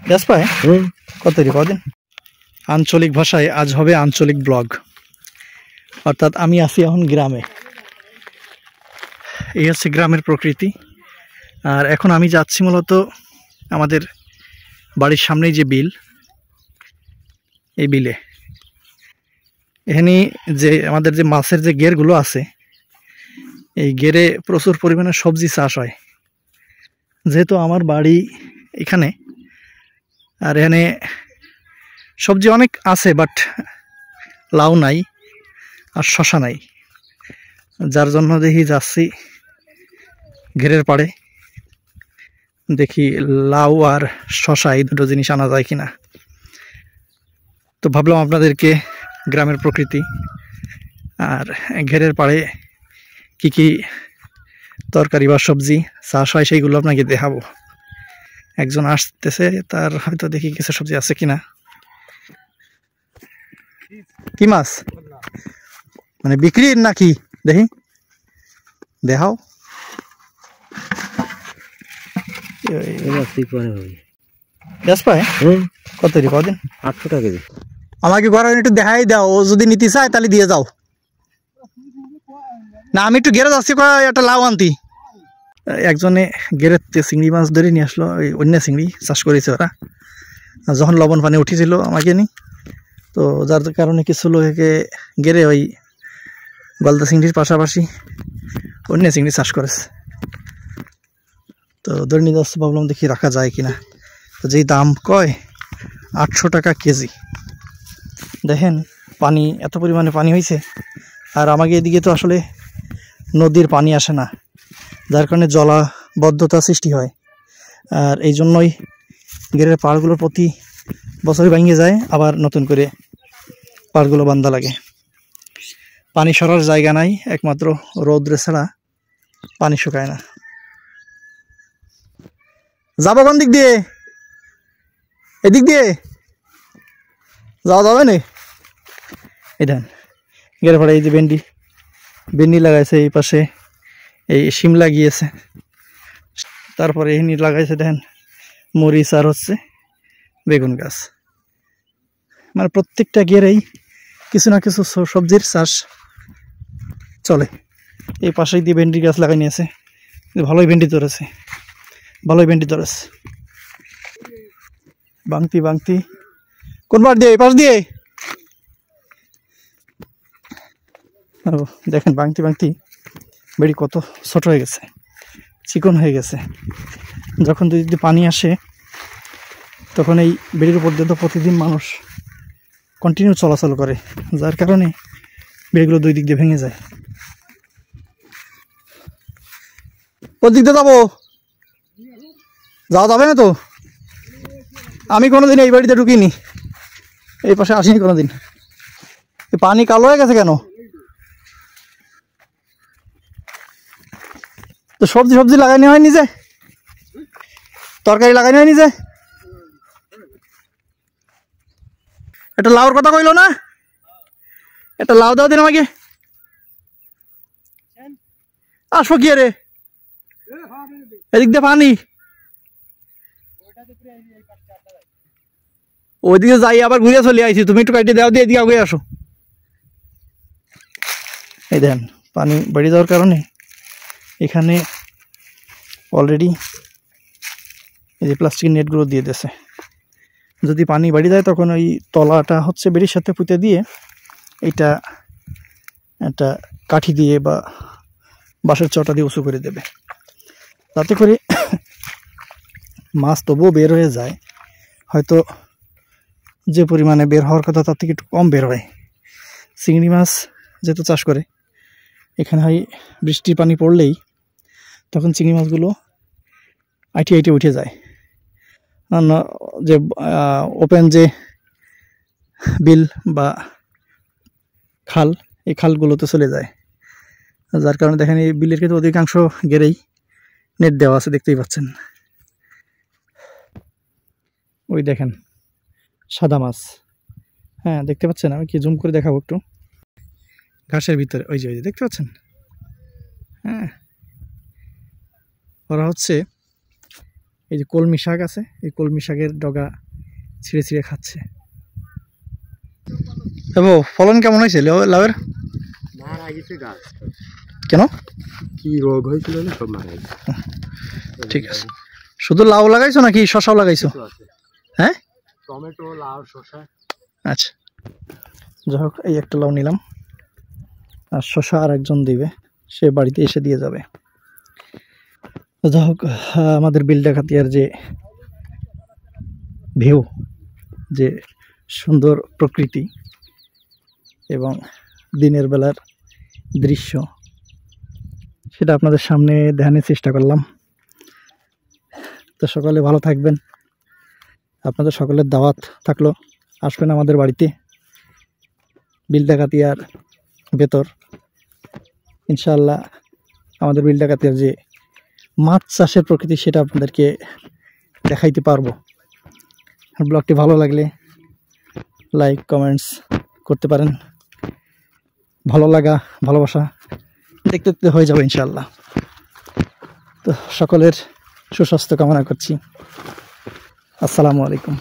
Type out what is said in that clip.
Gas পায় কত কদিন। আঞ্চলিক ভাষায় আজ হবে আঞ্চলিক ব্লগ, অর্থাৎ আমি আছি এখন গ্রামে। এই হচ্ছে গ্রামের প্রকৃতি। আর এখন আমি যাচ্ছি মূলত আমাদের বাড়ির সামনেই যে বিল, এই বিলে এখানে যে আমাদের যে মাছের যে গেরগুলো আছে, এই গেরে প্রচুর পরিমাণে সবজি চাষ হয়। যেহেতু আমার বাড়ি এখানে, আর এখানে সবজি অনেক আছে, বাট লাউ নাই আর শশা নাই, যার জন্য দেখি যাচ্ছি ঘেরের পাড়ে, দেখি লাউ আর শশা এই দুটো জিনিস আনা যায় কিনা। তো ভাবলাম আপনাদেরকে গ্রামের প্রকৃতি আর ঘেরের পাড়ে কি কি তরকারি বা সবজি চাষ হয় সেইগুলো আপনাকে দেখাবো। একজন আসতেছে, তার হয়তো দেখি কিছু সবজি আছে কিনা। কি মাছ মানে বিক্রির নাকি? দেখি দেখাও। গ্যাস পায় কত কদিন? 800 টাকা কেজি। আমাকে ঘরে একটু দেখাই দাও, ও যদি নিতে চায় তাহলে দিয়ে যাও। না আমি একটু গেরে যাচ্ছি, একটা লাউ আনতি। একজনে গেরেতে চিংড়ি মাছ ধরে নিয়ে আসলো, ওই অন্য চিংড়ি চাষ করেছে ওরা। যখন লবণ পানি উঠেছিল আমাকে নি, তো যার কারণে কিছু লোকে গেরে ওই গলদা চিংড়ির পাশাপাশি অন্য চিংড়ি চাষ করেছে। তো ধরে নিয়ে যাচ্ছে, ভাবলাম দেখি রাখা যায় কিনা। তো যেই দাম কয় 800 টাকা কেজি। দেখেন পানি, এত পরিমাণে পানি হয়েছে। আর আমাকে এদিকে তো আসলে নদীর পানি আসে না, যার কারণে জলাবদ্ধতা সৃষ্টি হয়। আর এই জন্যই গেরের পাড়গুলো প্রতি বছরই ভেঙে যায়, আবার নতুন করে পাড়গুলো বান্ধা লাগে। পানি সরার জায়গা নাই, একমাত্র রৌদ্রে ছাড়া পানি শুকায় না। যাবো কোন দিক দিয়ে? এদিক দিয়ে যাওয়া যাবে না? এটা গেরে পাড়ে এই যে ভেন্ডি লাগাইছে, এই পাশে এই শিম লাগিয়েছে, তারপরে এখানে লাগাইছে দেখেন মরিচ আর হচ্ছে বেগুন গাছ। মানে প্রত্যেকটা গেরেই কিছু না কিছু সবজির চাষ চলে। এই পাশে দিয়ে ভেন্ডি গাছ লাগাই নিয়েছে, ভালোই ভেন্ডি ধরেছে। বাংতি কোন বার দিয়ে? এই পাশ দিয়ে। দেখেন বাংতি বেড়ি কত ছোট হয়ে গেছে, চিকন হয়ে গেছে। যখন দুই দিক দিয়ে পানি আসে, তখন এই বেড়ির উপর দিয়ে তো প্রতিদিন মানুষ কন্টিনিউ চলাচল করে, যার কারণে বেড়িগুলো দুই দিক দিয়ে ভেঙে যায়। ওর দিক দিয়ে যাবো? যাওয়া যাবে না তো? আমি কোনোদিন এই বাড়িতে ঢুকিনি, এই পাশে আসিনি কোনোদিন। পানি কালো হয়ে গেছে কেন? তো সবজি লাগাইনি হয় নিজে? তরকারি লাগাইনি হয় নিজে? এটা লাউর কথা কইলো না? এটা লাউ দাও দিন আমাকে। আসো কি রে, এদিক দিয়ে পানি, ওইদিকে যাই আবার ঘুরে চলে আইছি। তুমি একটু কাটিয়ে দাও দিয়ে এদিকে আগে আসো। এই দেখেন পানি বেড়ে যাওয়ার কারণে এখানে অলরেডি এই যে প্লাস্টিকের নেটগুলো দিয়ে দিয়েছে। যদি পানি বাড়ি যায় তখন ওই তলাটা হচ্ছে বেড়ির সাথে পুঁতে দিয়ে এটা একটা কাঠি দিয়ে বা বাঁশের চটা দিয়ে উঁচু করে দেবে, তাতে করে মাছ তবুও বের হয়ে যায়। হয়তো যে পরিমাণে বের হওয়ার কথা তার থেকে একটু কম বের হয়। চিংড়ি মাছ যেহেতু চাষ করে, এখানে হয় বৃষ্টির পানি পড়লেই তখন চিংড়ি মাছগুলো আইটে উঠে যায়। যে ওপেন যে বিল বা খাল, এই খালগুলোতে চলে যায়, যার কারণে দেখেন এই বিলের ক্ষেত্রে অধিকাংশ গেরেই নেট দেওয়া আছে, দেখতেই পাচ্ছেন। ওই দেখেন সাদা মাছ, হ্যাঁ দেখতে পাচ্ছেন। আমি কি জুম করে দেখাবো একটু, ঘাসের ভিতরে ওই যে দেখতে পাচ্ছেন। হ্যাঁ, ওরা হচ্ছে এই যে কলমি শাক আছে, এই কলমি শাকের ডগা ছিঁড়ে ছিঁড়ে খাচ্ছে। দেখো ফলন কেমন হয়েছে লাউয়ের? মারা গেছে গাছ। কেন? কি রোগ হয়েছিল না, সব মারা গেছে। ঠিক আছে, শুধু লাউ লাগাইছো নাকি শশাও লাগাইছো? হ্যাঁ, টমেটো, লাউ, শসা। আচ্ছা, যাই হোক এই একটা লাউ নিলাম, আর শশা আর একজন দিবে, সে বাড়িতে এসে দিয়ে যাবে। যাই হোক, আমাদের বিল ডাকাতিয়ার যে ভিউ, যে সুন্দর প্রকৃতি এবং দিনের বেলার দৃশ্য, সেটা আপনাদের সামনে দেখানোর চেষ্টা করলাম। তো সকালে ভালো থাকবেন, আপনাদের সকলের দাওয়াত থাকলো, আসবেন আমাদের বাড়িতে বিল ডাকাতিয়ার ভেতর। ইনশাআল্লাহ আমাদের বিল ডাকাতিয়ার যে মাছ চাষের প্রকৃতি, সেটা আপনাদেরকে দেখাইতে পারবো। ব্লগটি ভালো লাগলে লাইক কমেন্টস করতে পারেন। ভালো লাগা ভালোবাসা দেখতে দেখতে হয়ে যাবে ইনশাআল্লাহ। তো সকলের সুস্বাস্থ্য কামনা করছি। আসসালামু আলাইকুম।